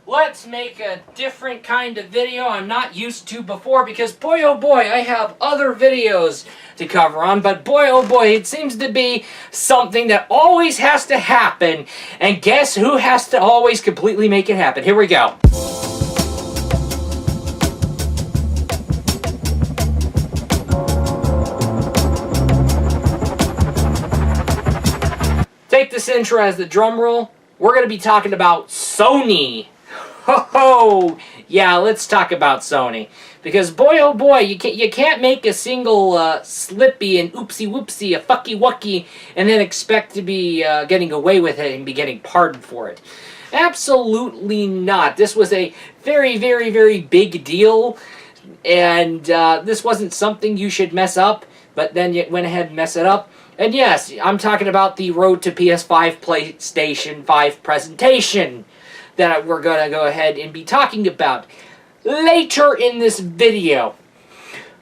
let's make a different kind of video I'm not used to before, because boy oh boy, I have other videos to cover on, but boy oh boy, it seems to be something that always has to happen, and guess who has to always completely make it happen? Here we go. Take this intro as the drum roll. We're going to be talking about Sony. Ho ho! Yeah, let's talk about Sony. Because boy oh boy, you can't make a single slippy and oopsie whoopsie, a fucky wucky, and then expect to be getting away with it and be getting pardoned for it. Absolutely not. This was a very, very, very big deal, and this wasn't something you should mess up, but then you went ahead and messed it up. And yes, I'm talking about the Road to PS5 PlayStation 5 presentation that we're going to go ahead and be talking about later in this video.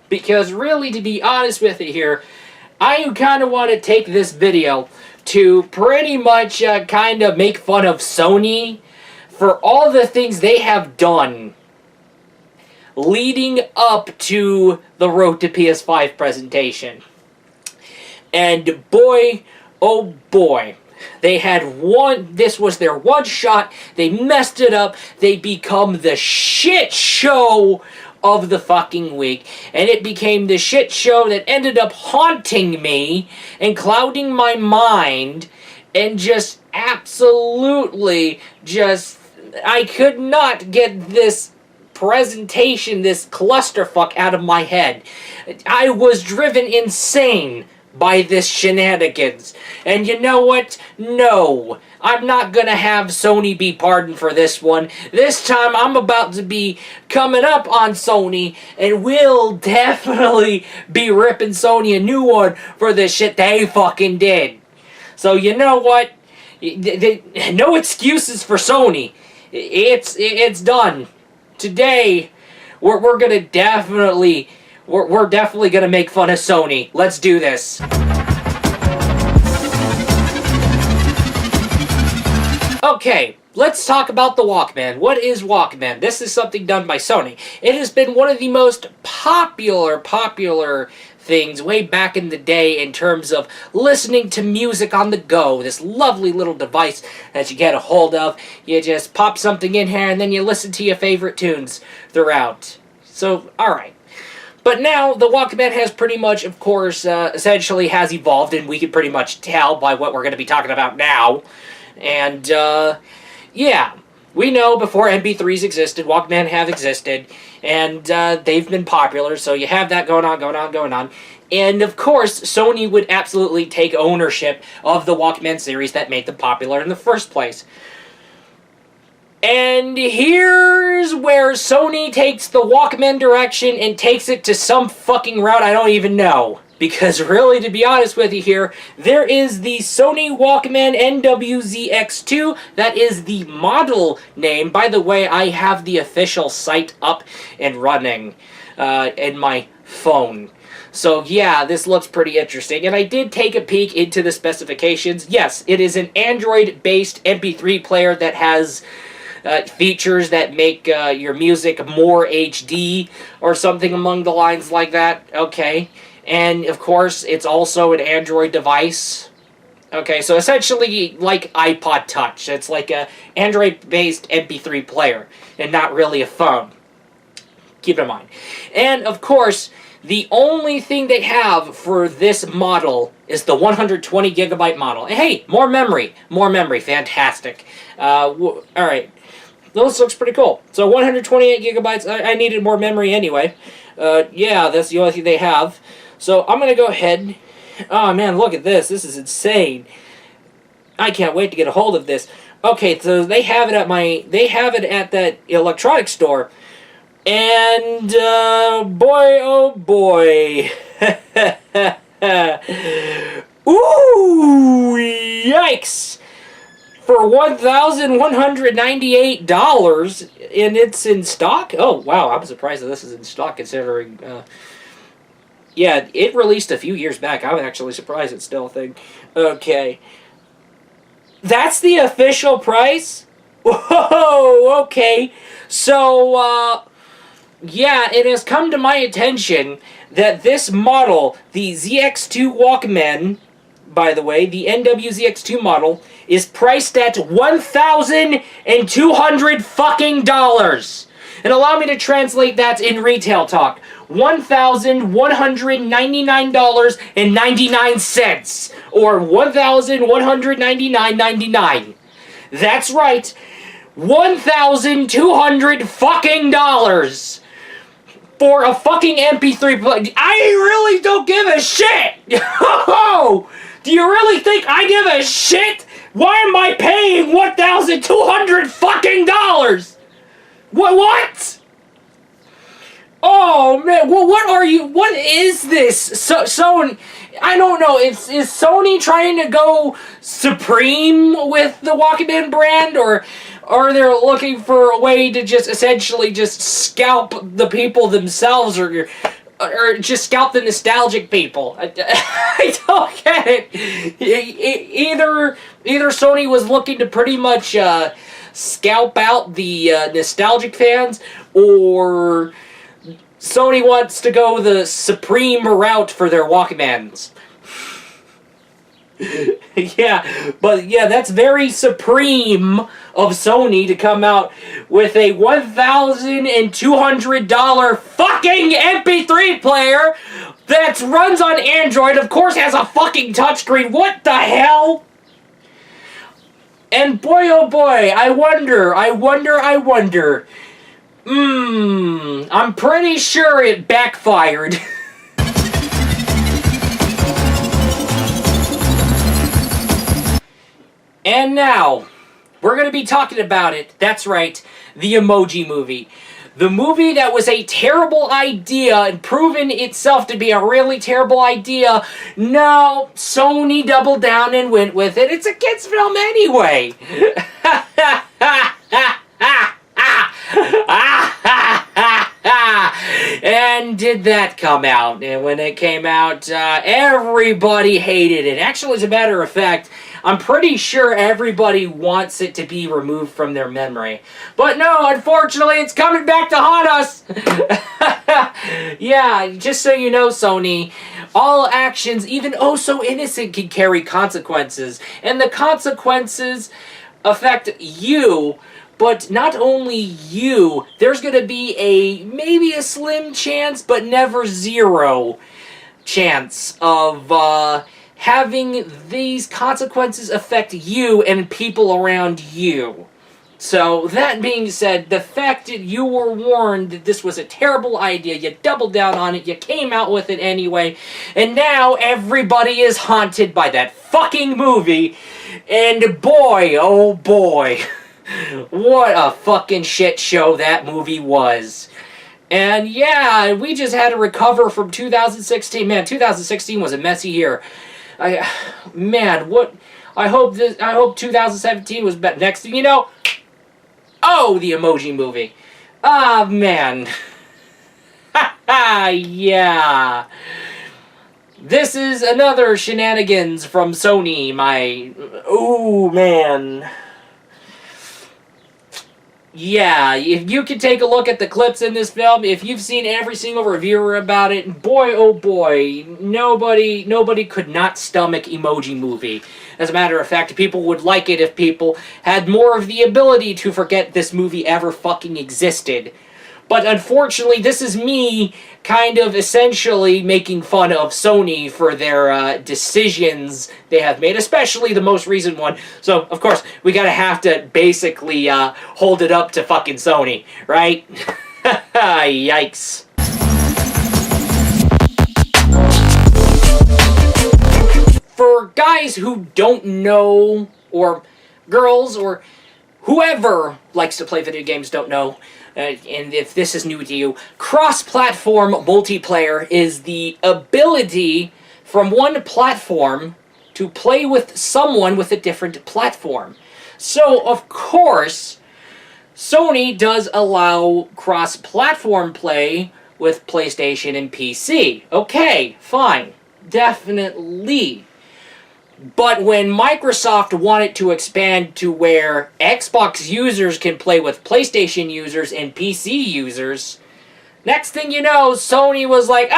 Because really, to be honest with you here, I kind of want to take this video to pretty much kind of make fun of Sony for all the things they have done leading up to the Road to PS5 presentation. And boy, oh boy, they had this was their one shot, they messed it up, they become the shit show of the fucking week, and it became the shit show that ended up haunting me and clouding my mind, and just absolutely I could not get this presentation, this clusterfuck out of my head. I was driven insane by this shenanigans. And you know what? No, I'm not gonna have Sony be pardoned for this one. This time I'm about to be coming up on Sony, and we'll definitely be ripping Sony a new one for the shit they fucking did. So you know what? No excuses for Sony. It's done. Today, we're gonna definitely... We're definitely gonna make fun of Sony. Let's do this. Okay, let's talk about the Walkman. What is Walkman? This is something done by Sony. It has been one of the most popular things way back in the day in terms of listening to music on the go. This lovely little device that you get a hold of. You just pop something in here and then you listen to your favorite tunes throughout. So, alright. But now, the Walkman has pretty much, of course, essentially has evolved, and we can pretty much tell by what we're going to be talking about now. And, yeah, we know before MP3s existed, Walkman have existed, and they've been popular, so you have that going on. And, of course, Sony would absolutely take ownership of the Walkman series that made them popular in the first place. And here's where Sony takes the Walkman direction and takes it to some fucking route I don't even know. Because really, to be honest with you here, there is the Sony Walkman ZX2. That is the model name. By the way, I have the official site up and running in my phone. So yeah, this looks pretty interesting. And I did take a peek into the specifications. Yes, it is an Android-based MP3 player that has... features that make your music more HD or something along the lines like that. Okay. And, of course, it's also an Android device. Okay, so essentially like iPod Touch. It's like a Android-based MP3 player and not really a phone. Keep it in mind. And, of course, the only thing they have for this model is the 120 gigabyte model. And hey, more memory. More memory. Fantastic. Alright. This looks pretty cool. So 128 gigabytes. I needed more memory anyway. Yeah, that's the only thing they have. So I'm going to go ahead. Oh man, look at this. This is insane. I can't wait to get a hold of this. Okay, so they have it at that electronics store. And boy oh boy. Ooh, yikes. For $1,198, and it's in stock? Oh, wow, I'm surprised that this is in stock, considering, yeah, it released a few years back. I'm actually surprised it's still a thing. Okay. That's the official price? Whoa, okay. So, yeah, it has come to my attention that this model, the ZX2 Walkman, by the way, the NWZX2 model, is priced at $1,200 fucking dollars. And allow me to translate that in retail talk. $1,199.99. Or $1,199.99. That's right. $1,200 fucking dollars. For a fucking MP3 player. I really don't give a shit! Do you really think I give a shit? Why am I paying $1,200 fucking dollars? What? Oh man, well, what is this? So I don't know, is Sony trying to go supreme with the Walkman brand, or are they looking for a way to just essentially just scalp the people themselves, or just scalp the nostalgic people? I don't get it. Either Sony was looking to pretty much scalp out the nostalgic fans, or Sony wants to go the supreme route for their Walkmans. Yeah, that's very supreme of Sony to come out with a $1,200 fucking MP3 player that runs on Android, of course has a fucking touchscreen. What the hell? And boy oh boy, I wonder. I'm pretty sure it backfired. And now, we're going to be talking about it. That's right, the Emoji Movie. The movie that was a terrible idea and proven itself to be a really terrible idea. No, Sony doubled down and went with it. It's a kid's film anyway. And did that come out? And when it came out, everybody hated it. Actually, as a matter of fact, I'm pretty sure everybody wants it to be removed from their memory. But no, unfortunately, it's coming back to haunt us! Yeah, just so you know, Sony, all actions, even oh so innocent, can carry consequences. And the consequences affect you. But not only you, there's going to be maybe a slim chance, but never zero chance of having these consequences affect you and people around you. So, that being said, the fact that you were warned that this was a terrible idea, you doubled down on it, you came out with it anyway, and now everybody is haunted by that fucking movie, and boy, oh boy, what a fucking shit show that movie was. And yeah, we just had to recover from 2016. Man, 2016 was a messy year. I hope 2017 was better. Next thing you know, oh, the Emoji Movie. Ah, man. Yeah. This is another shenanigans from Sony, ooh, man. Yeah, if you could take a look at the clips in this film, if you've seen every single reviewer about it, boy oh boy, nobody could not stomach Emoji Movie. As a matter of fact, people would like it if people had more of the ability to forget this movie ever fucking existed. But unfortunately, this is me kind of essentially making fun of Sony for their decisions they have made, especially the most recent one. So, of course, we gotta have to basically hold it up to fucking Sony, right? Yikes. For guys who don't know, or girls, or whoever likes to play video games don't know, and if this is new to you, cross-platform multiplayer is the ability from one platform to play with someone with a different platform. So, of course, Sony does allow cross-platform play with PlayStation and PC. Okay, fine. Definitely. But when Microsoft wanted to expand to where Xbox users can play with PlayStation users and PC users, next thing you know, Sony was like,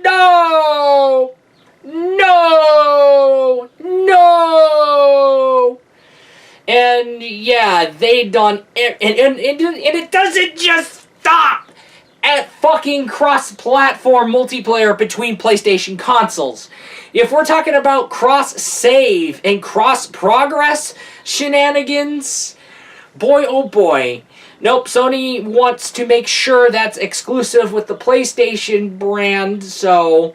no! No! No! And yeah, they done it, and it doesn't just stop at fucking cross-platform multiplayer between PlayStation consoles. If we're talking about cross-save and cross-progress shenanigans, boy oh boy. Nope, Sony wants to make sure that's exclusive with the PlayStation brand, so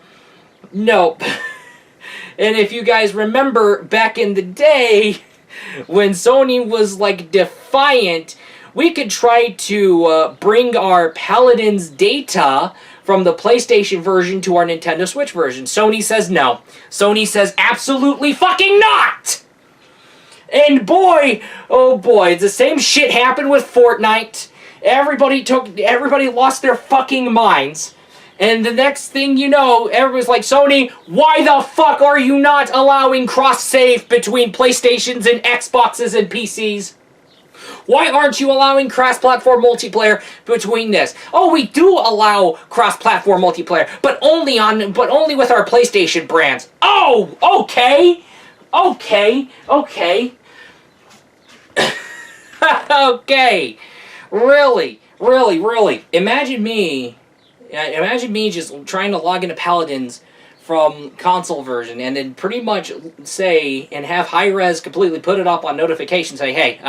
nope. And if you guys remember back in the day, when Sony was like defiant, we could try to bring our Paladin's data from the PlayStation version to our Nintendo Switch version. Sony says no. Sony says absolutely fucking not! And boy, oh boy, the same shit happened with Fortnite. Everybody lost their fucking minds. And the next thing you know, everyone's like, Sony, why the fuck are you not allowing cross-save between PlayStations and Xboxes and PCs? Why aren't you allowing cross-platform multiplayer between this? Oh, we do allow cross-platform multiplayer, but only with our PlayStation brands. Oh, okay. Okay. Okay. Really. Imagine me just trying to log into Paladins from console version and then pretty much say, and have high-res completely put it up on notification, say, hey,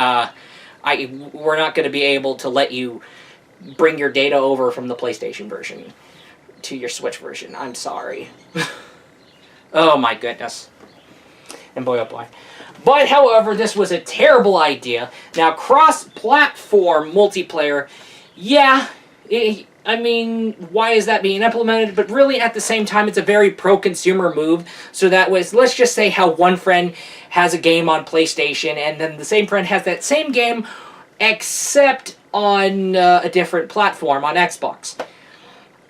we're not going to be able to let you bring your data over from the PlayStation version to your Switch version. I'm sorry. Oh my goodness. And boy oh boy. But however, this was a terrible idea. Now, cross-platform multiplayer, yeah, I mean, why is that being implemented? But really, at the same time, it's a very pro-consumer move. So that was, let's just say how one friend has a game on PlayStation, and then the same friend has that same game, except on a different platform, on Xbox.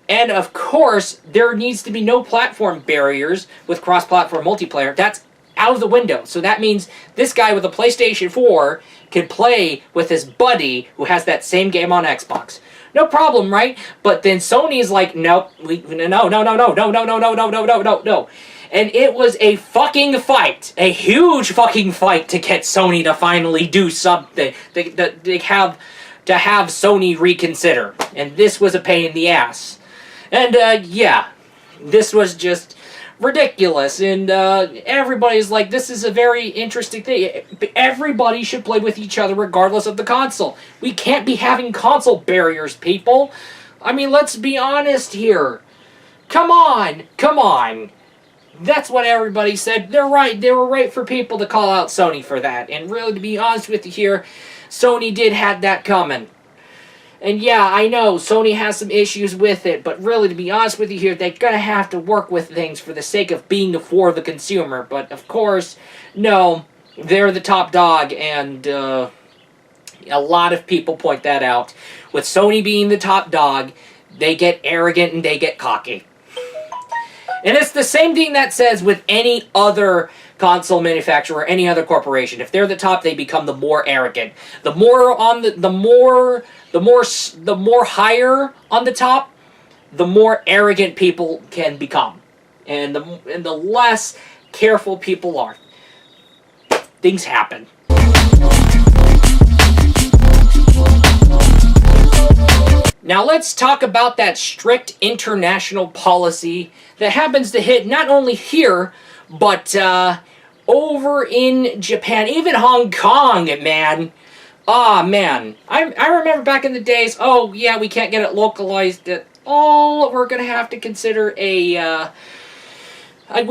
And of course, there needs to be no platform barriers with cross-platform multiplayer. That's out of the window. So that means this guy with a PlayStation 4 can play with his buddy who has that same game on Xbox. No problem, right? But then Sony's like, nope, no. And it was a fucking fight, a huge fucking fight to get Sony to finally do something, to have Sony reconsider. And this was a pain in the ass. And yeah, this was just ridiculous, and everybody's like, this is a very interesting thing. Everybody should play with each other regardless of the console. We can't be having console barriers, people. I mean, let's be honest here. Come on. That's what everybody said. They're right. They were right for people to call out Sony for that. And really, to be honest with you here, Sony did have that coming. And yeah, I know, Sony has some issues with it, but really, to be honest with you here, they're going to have to work with things for the sake of being for the consumer. But, of course, no, they're the top dog, and a lot of people point that out. With Sony being the top dog, they get arrogant and they get cocky. And it's the same thing that says with any other console manufacturer, any other corporation. If they're the top, they become the more arrogant. The more higher on the top, the more arrogant people can become. And the less careful people are. Things happen. Now let's talk about that strict international policy that happens to hit not only here, but over in Japan, even Hong Kong, man. Ah, man. I remember back in the days, oh, yeah, we can't get it localized at all. We're going to have to consider we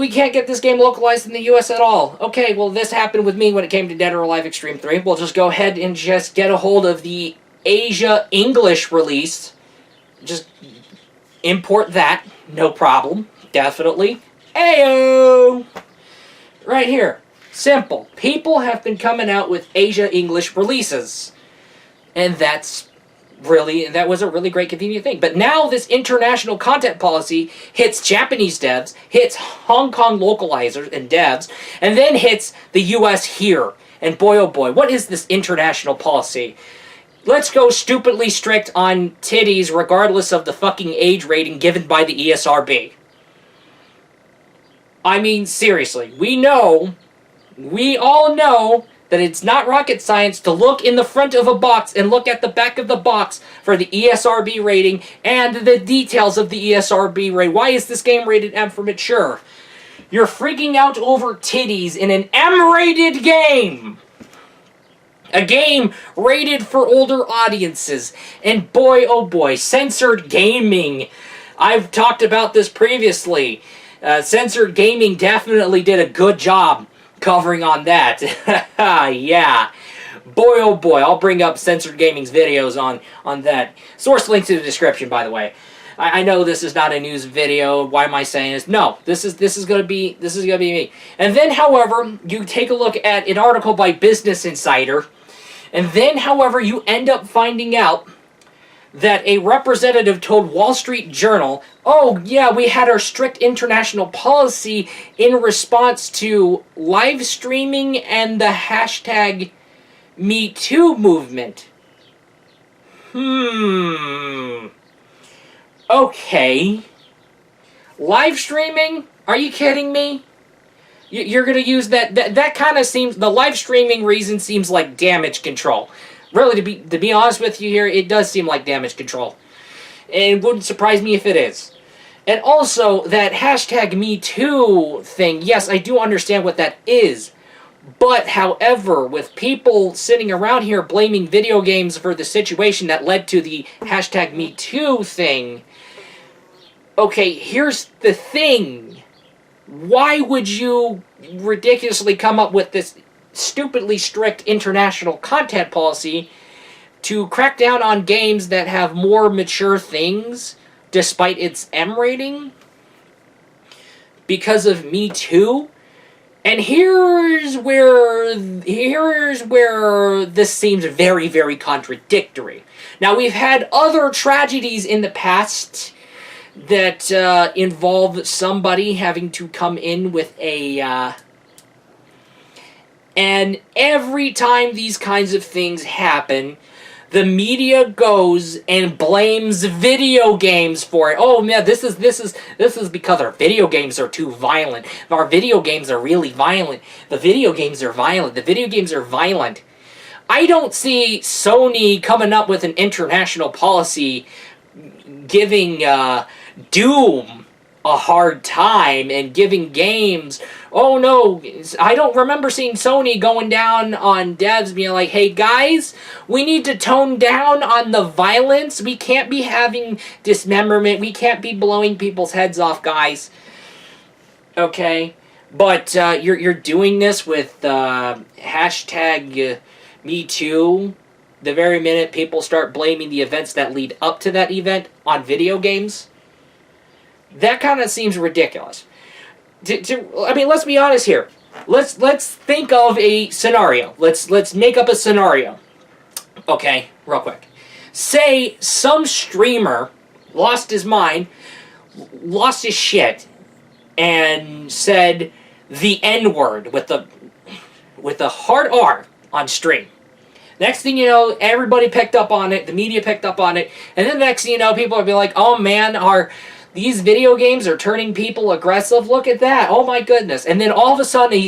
can't get this game localized in the US at all. Okay, well, this happened with me when it came to Dead or Alive Extreme 3. We'll just go ahead and just get a hold of the Asia English release. Just import that. No problem. Definitely. Ayo! Right here. Simple. People have been coming out with Asia English releases. And that's Really, that was a really great, convenient thing. But now this international content policy hits Japanese devs, hits Hong Kong localizers and devs, and then hits the US here. And boy, oh boy, what is this international policy? Let's go stupidly strict on titties regardless of the fucking age rating given by the ESRB. I mean, seriously, we all know that it's not rocket science to look in the front of a box and look at the back of the box for the ESRB rating and the details of the ESRB rating. Why is this game rated M for mature? You're freaking out over titties in an M-rated game! A game rated for older audiences. And boy, oh boy, censored gaming. I've talked about this previously. Censored gaming definitely did a good job covering on that. Yeah. Boy, oh boy, I'll bring up Censored Gaming's videos on that. Source links in the description, by the way. I know this is not a news video. Why am I saying this? No, this is gonna be me. And then, however, you take a look at an article by Business Insider, and then, however, you end up finding out that a representative told Wall Street Journal, oh yeah, we had our strict international policy in response to live streaming and the hashtag #MeToo movement. Okay. Live streaming? Are you kidding me? You're going to use that kind of seems, the live streaming reason seems like damage control. Really, to be honest with you here, it does seem like damage control. And it wouldn't surprise me if it is. And also, that hashtag #MeToo thing, yes, I do understand what that is. But, however, with people sitting around here blaming video games for the situation that led to the hashtag #MeToo thing, okay, here's the thing. Why would you ridiculously come up with this stupidly strict international content policy to crack down on games that have more mature things despite its M rating? Because of Me Too? And here's where this seems very, very contradictory. Now, we've had other tragedies in the past that involve somebody having to come in with a... and every time these kinds of things happen, the media goes and blames video games for it. Oh man, this is because our video games are too violent. Our video games are really violent. The video games are violent. The video games are violent. I don't see Sony coming up with an international policy giving Doom a hard time and giving games... Oh no, I don't remember seeing Sony going down on devs being like, hey guys, we need to tone down on the violence. We can't be having dismemberment. We can't be blowing people's heads off, guys. Okay? But you're doing this with hashtag #MeToo the very minute people start blaming the events that lead up to that event on video games. That kind of seems ridiculous. I mean, let's be honest here. Let's think of a scenario. Let's make up a scenario. Okay, real quick. Say some streamer lost his mind, lost his shit, and said the N-word with the hard R on stream. Next thing you know, everybody picked up on it, the media picked up on it, and then the next thing you know, people will be like, oh man, these video games are turning people aggressive. Look at that. Oh my goodness. And then all of a sudden,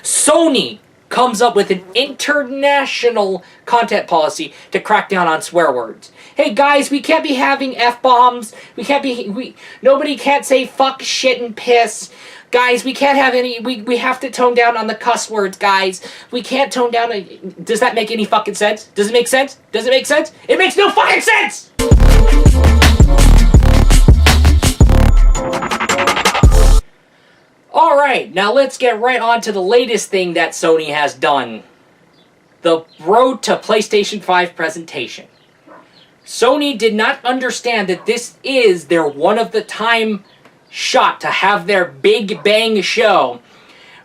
Sony comes up with an international content policy to crack down on swear words. Hey guys, we can't be having F-bombs. Nobody can't say fuck, shit, and piss. Guys, we can't have any, we have to tone down on the cuss words, guys. We can't tone down, does that make any fucking sense? Does it make sense? Does it make sense? It makes no fucking sense! Alright, now let's get right on to the latest thing that Sony has done. The road to PlayStation 5 presentation. Sony did not understand that this is their one-of-the-time shot to have their big bang show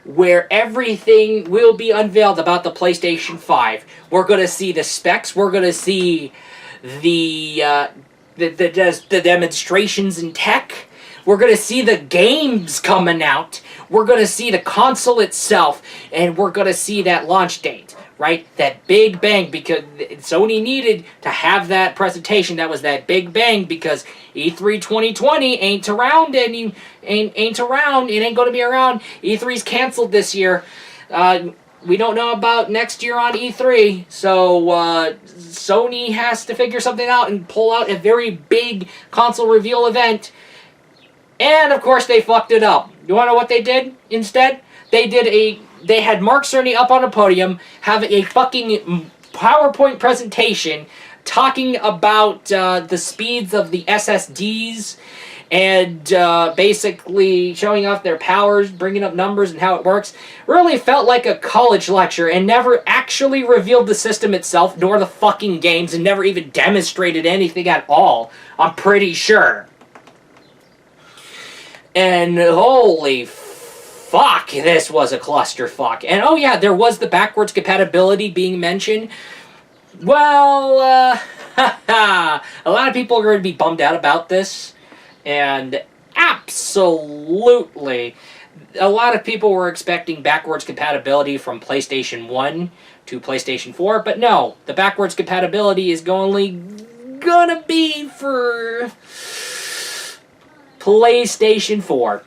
where everything will be unveiled about the PlayStation 5. We're going to see the specs. We're going to see the demonstrations in tech. We're going to see the games coming out. We're going to see the console itself. And we're going to see that launch date. Right? That big bang, because Sony needed to have that presentation. That was that big bang, because E3 2020 ain't around any, ain't around. It ain't going to be around. E3's canceled this year. We don't know about next year on E3, so Sony has to figure something out and pull out a very big console reveal event. And of course, they fucked it up. You want to know what they did instead? They had Mark Cerny up on a podium, have a fucking PowerPoint presentation talking about the speeds of the SSDs and basically showing off their powers, bringing up numbers and how it works. Really felt like a college lecture and never actually revealed the system itself, nor the fucking games, and never even demonstrated anything at all, I'm pretty sure. And holy fuck, this was a clusterfuck. And oh yeah, there was the backwards compatibility being mentioned. Well, a lot of people are going to be bummed out about this. And absolutely, a lot of people were expecting backwards compatibility from PlayStation 1 to PlayStation 4. But no, the backwards compatibility is only gonna be for PlayStation 4.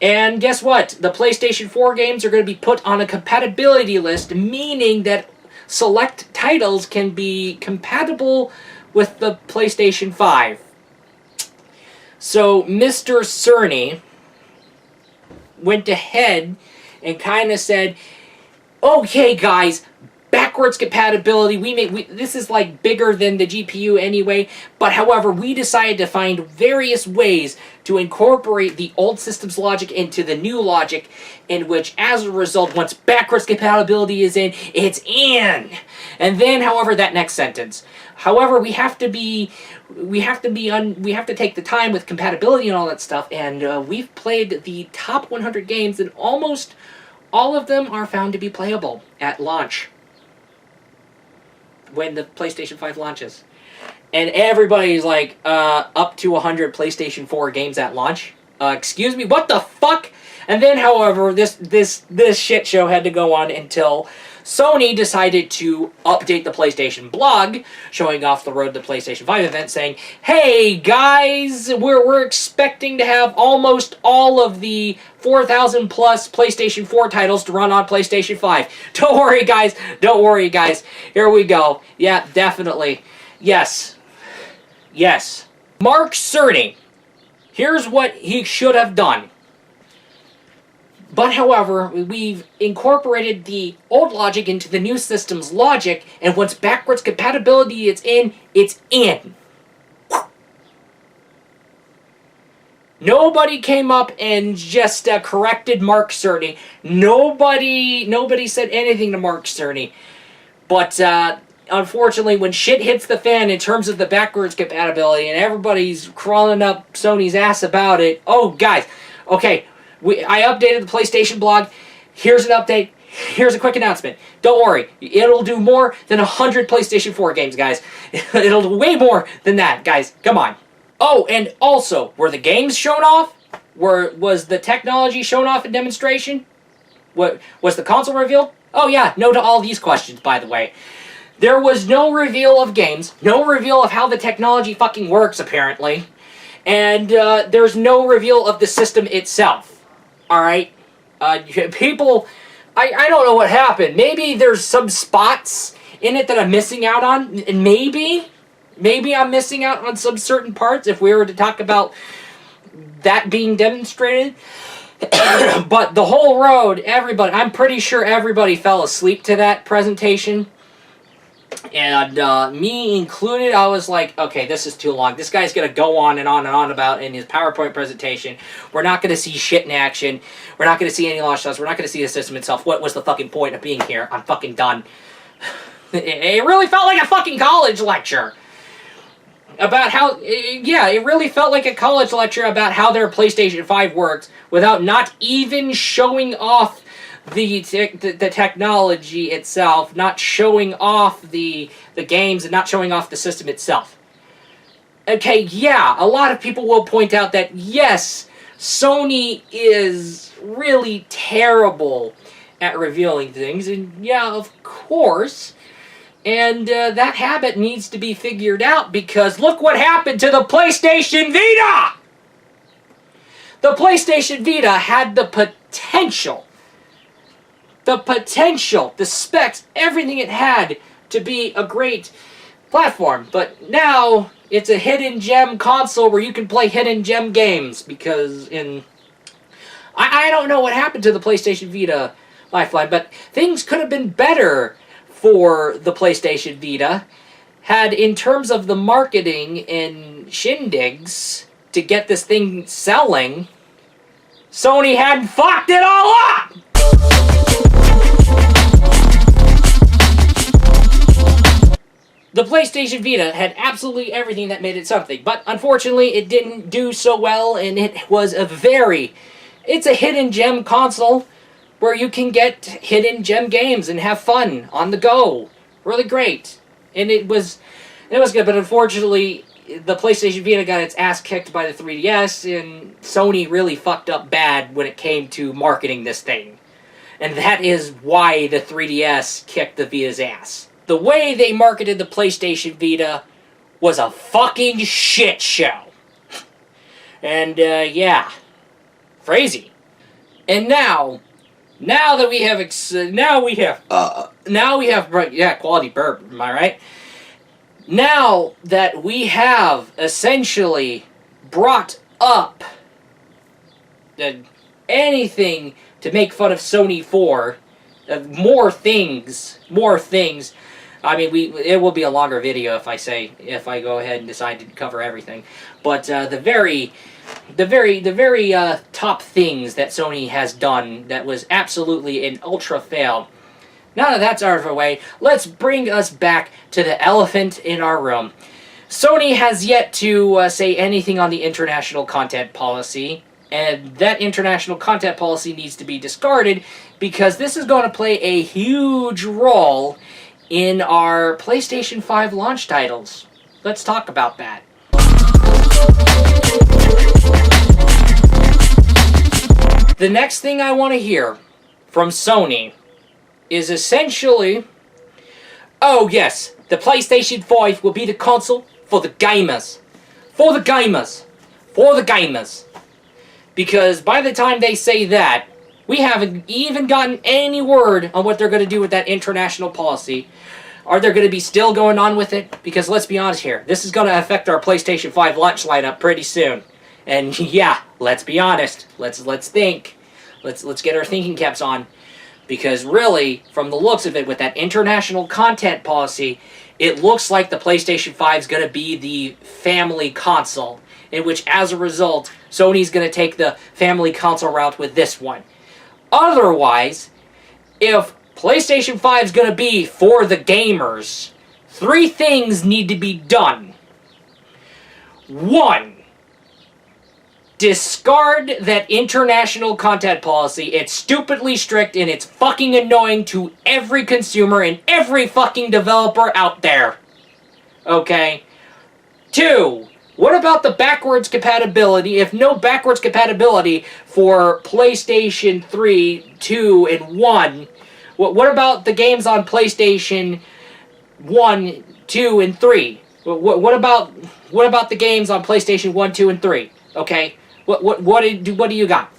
And guess what? The PlayStation 4 games are going to be put on a compatibility list, meaning that select titles can be compatible with the PlayStation 5. So Mr. Cerny went ahead and kind of said, okay guys, backwards compatibility, this is like bigger than the GPU anyway, but however, we decided to find various ways to incorporate the old system's logic into the new logic, in which, as a result, once backwards compatibility is in, it's in. And then, however, that next sentence. However, we have to take the time with compatibility and all that stuff, and we've played the top 100 games, and almost all of them are found to be playable at launch, when the PlayStation 5 launches. And everybody's like, up to 100 PlayStation 4 games at launch? Excuse me, what the fuck? And then, however, this shit show had to go on until Sony decided to update the PlayStation blog, showing off the Road to PlayStation 5 event, saying, hey guys, we're expecting to have almost all of the 4,000 plus PlayStation 4 titles to run on PlayStation 5. Don't worry guys, here we go. Yeah, definitely. Yes. Mark Cerny, here's what he should have done. But however, we've incorporated the old logic into the new system's logic, and once backwards compatibility is in, it's in. Nobody came up and just corrected Mark Cerny. Nobody said anything to Mark Cerny. But unfortunately, when shit hits the fan in terms of the backwards compatibility, and everybody's crawling up Sony's ass about it, oh guys, okay. I updated the PlayStation blog. Here's an update. Here's a quick announcement. Don't worry. It'll do more than 100 PlayStation 4 games, guys. It'll do way more than that, guys. Come on. Oh, and also, were the games shown off? Was the technology shown off in demonstration? Was the console revealed? Oh yeah, no to all these questions, by the way. There was no reveal of games. No reveal of how the technology fucking works, apparently. And there's no reveal of the system itself. Alright, people, I don't know what happened. Maybe there's some spots in it that I'm missing out on, and maybe I'm missing out on some certain parts if we were to talk about that being demonstrated. But the whole road, I'm pretty sure everybody fell asleep to that presentation. And me included, I was like, okay, this is too long. This guy's going to go on and on and on about in his PowerPoint presentation. We're not going to see shit in action. We're not going to see any launch shots. We're not going to see the system itself. What was the fucking point of being here? I'm fucking done. It really felt like a fucking college lecture. About how, yeah, it really felt like a college lecture about how their PlayStation 5 works without not even showing off the technology itself, not showing off the games and not showing off the system itself. Okay, yeah, a lot of people will point out that, yes, Sony is really terrible at revealing things, and yeah, of course, and that habit needs to be figured out, because look what happened to the PlayStation Vita! The PlayStation Vita had the potential, the specs, everything it had to be a great platform, but now it's a hidden gem console where you can play hidden gem games, because I don't know what happened to the PlayStation Vita Lifeline, but things could have been better for the PlayStation Vita had, in terms of the marketing and shindigs to get this thing selling, Sony hadn't fucked it all up! The PlayStation Vita had absolutely everything that made it something, but unfortunately it didn't do so well, and it was it's a hidden gem console where you can get hidden gem games and have fun on the go. Really great. And it was good, but unfortunately the PlayStation Vita got its ass kicked by the 3DS, and Sony really fucked up bad when it came to marketing this thing. And that is why the 3DS kicked the Vita's ass. The way they marketed the PlayStation Vita was a fucking shit show. And, yeah. Crazy. And now that we have, quality burp, am I right? Now that we have essentially brought up anything to make fun of Sony for, more things. I mean, it will be a longer video if I go ahead and decide to cover everything. But the very top things that Sony has done that was absolutely an ultra fail. Now that that's out of the way, let's bring us back to the elephant in our room. Sony has yet to say anything on the international content policy, and that international content policy needs to be discarded because this is going to play a huge role in our PlayStation 5 launch titles. Let's talk about that. The next thing I want to hear from Sony is essentially, oh yes, the PlayStation 5 will be the console for the gamers. For the gamers. For the gamers. Because by the time they say that, we haven't even gotten any word on what they're going to do with that international policy. Are they going to be still going on with it? Because let's be honest here, this is going to affect our PlayStation 5 launch lineup pretty soon. And yeah, let's be honest. Let's think. Let's get our thinking caps on. Because really, from the looks of it, with that international content policy, it looks like the PlayStation 5 is going to be the family console. In which, as a result, Sony's going to take the family console route with this one. Otherwise, if PlayStation 5 is going to be for the gamers, 3 things need to be done. 1. Discard that international content policy. It's stupidly strict and it's fucking annoying to every consumer and every fucking developer out there. Okay? 2. What about the backwards compatibility? If no backwards compatibility for PlayStation 3, 2, and 1, what about the games on PlayStation 1, 2, and 3? What about the games on PlayStation 1, 2, and 3? Okay? What do you got?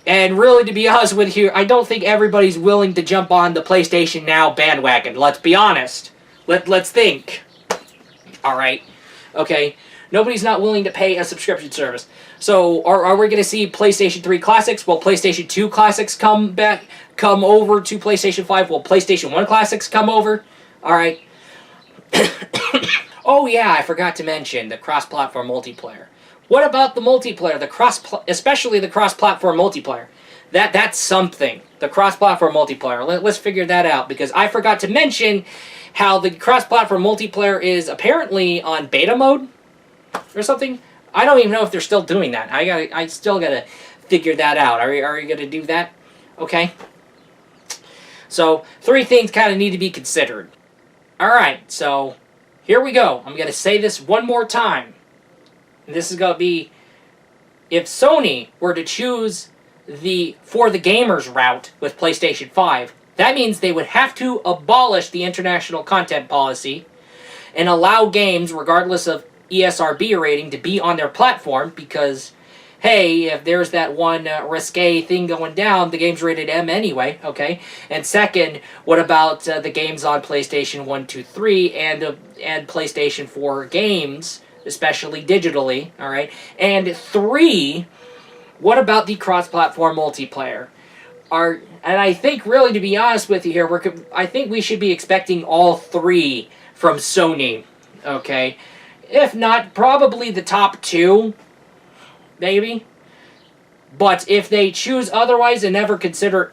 And really, to be honest with you, I don't think everybody's willing to jump on the PlayStation Now bandwagon. Let's be honest. Let's think. Alright? Okay? Nobody's not willing to pay a subscription service. So, are we going to see PlayStation 3 Classics? Will PlayStation 2 Classics come over to PlayStation 5? Will PlayStation 1 Classics come over? Alright. Oh yeah, I forgot to mention the cross-platform multiplayer. What about the multiplayer? Especially the cross-platform multiplayer. That's something. The cross-platform multiplayer. Let's figure that out, because I forgot to mention how the cross-platform multiplayer is apparently on beta mode or something. I don't even know if they're still doing that. I still gotta figure that out. Are you gonna do that? Okay. So 3 things kind of need to be considered. Alright, so here we go. I'm going to say this one more time. This is going to be, if Sony were to choose the for the gamers route with PlayStation 5, that means they would have to abolish the international content policy and allow games, regardless of ESRB rating, to be on their platform, because, hey, if there's that one risque thing going down, the game's rated M anyway, okay? And second, what about the games on PlayStation 1, 2, 3, and PlayStation 4 games, especially digitally, alright? And 3, what about the cross-platform multiplayer? And I think, really, to be honest with you here, I think we should be expecting all 3 from Sony, okay? If not, probably the top 2, maybe. But if they choose otherwise and never consider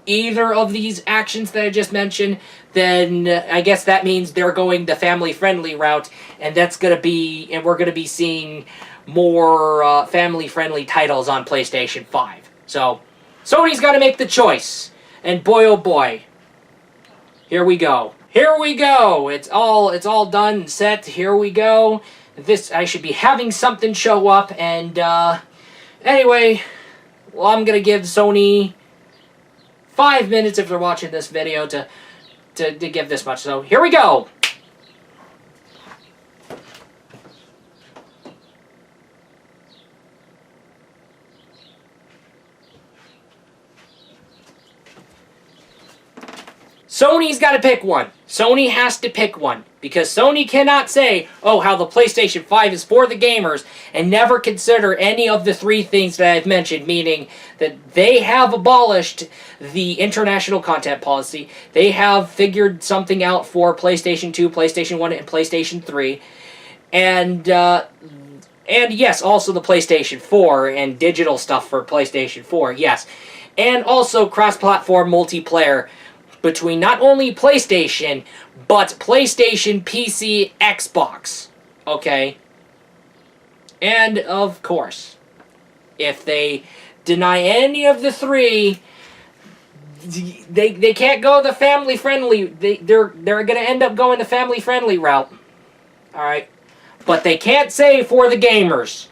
either of these actions that I just mentioned, then I guess that means they're going the family-friendly route, and we're going to be seeing more family-friendly titles on PlayStation 5. So, Sony's got to make the choice. And boy, oh boy, here we go. Here we go. It's all done and set. Here we go. I should be having something show up, and anyway, well, I'm gonna give Sony 5 minutes if they're watching this video to give this much. So here we go. Sony's got to pick one. Sony has to pick one. Because Sony cannot say, oh, how the PlayStation 5 is for the gamers, and never consider any of the 3 things that I've mentioned, meaning that they have abolished the international content policy, they have figured something out for PlayStation 2, PlayStation 1, and PlayStation 3, and yes, also the PlayStation 4, and digital stuff for PlayStation 4, yes. And also cross-platform multiplayer between not only PlayStation, but PlayStation, PC, Xbox. Okay? And, of course, if they deny any of the 3, they can't go the family-friendly. They're going to end up going the family-friendly route. Alright? But they can't say for the gamers.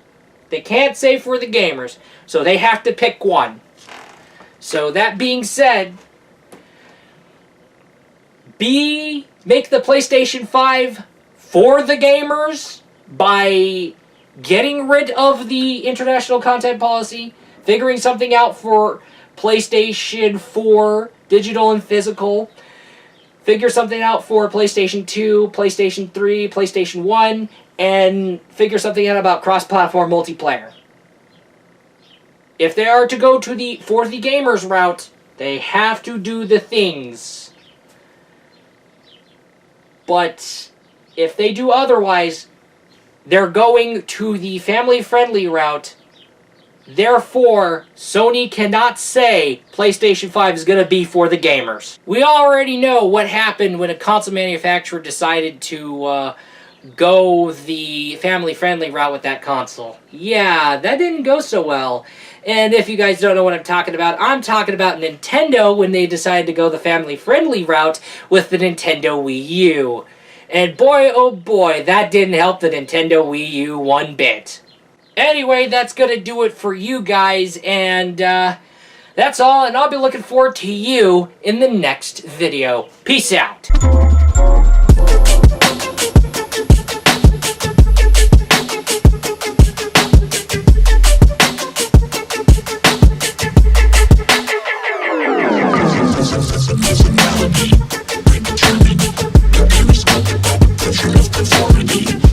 They can't say for the gamers. So they have to pick one. So that being said, make the PlayStation 5 for the gamers by getting rid of the international content policy, figuring something out for PlayStation 4, digital and physical, figure something out for PlayStation 2, PlayStation 3, PlayStation 1, and figure something out about cross-platform multiplayer. If they are to go to the for the gamers route, they have to do the things. But if they do otherwise, they're going to the family-friendly route. Therefore, Sony cannot say PlayStation 5 is going to be for the gamers. We already know what happened when a console manufacturer decided to go the family-friendly route with that console. Yeah, that didn't go so well. And if you guys don't know what I'm talking about Nintendo when they decided to go the family-friendly route with the Nintendo Wii U. And boy, oh boy, that didn't help the Nintendo Wii U one bit. Anyway, that's going to do it for you guys, and that's all, and I'll be looking forward to you in the next video. Peace out. Conformity.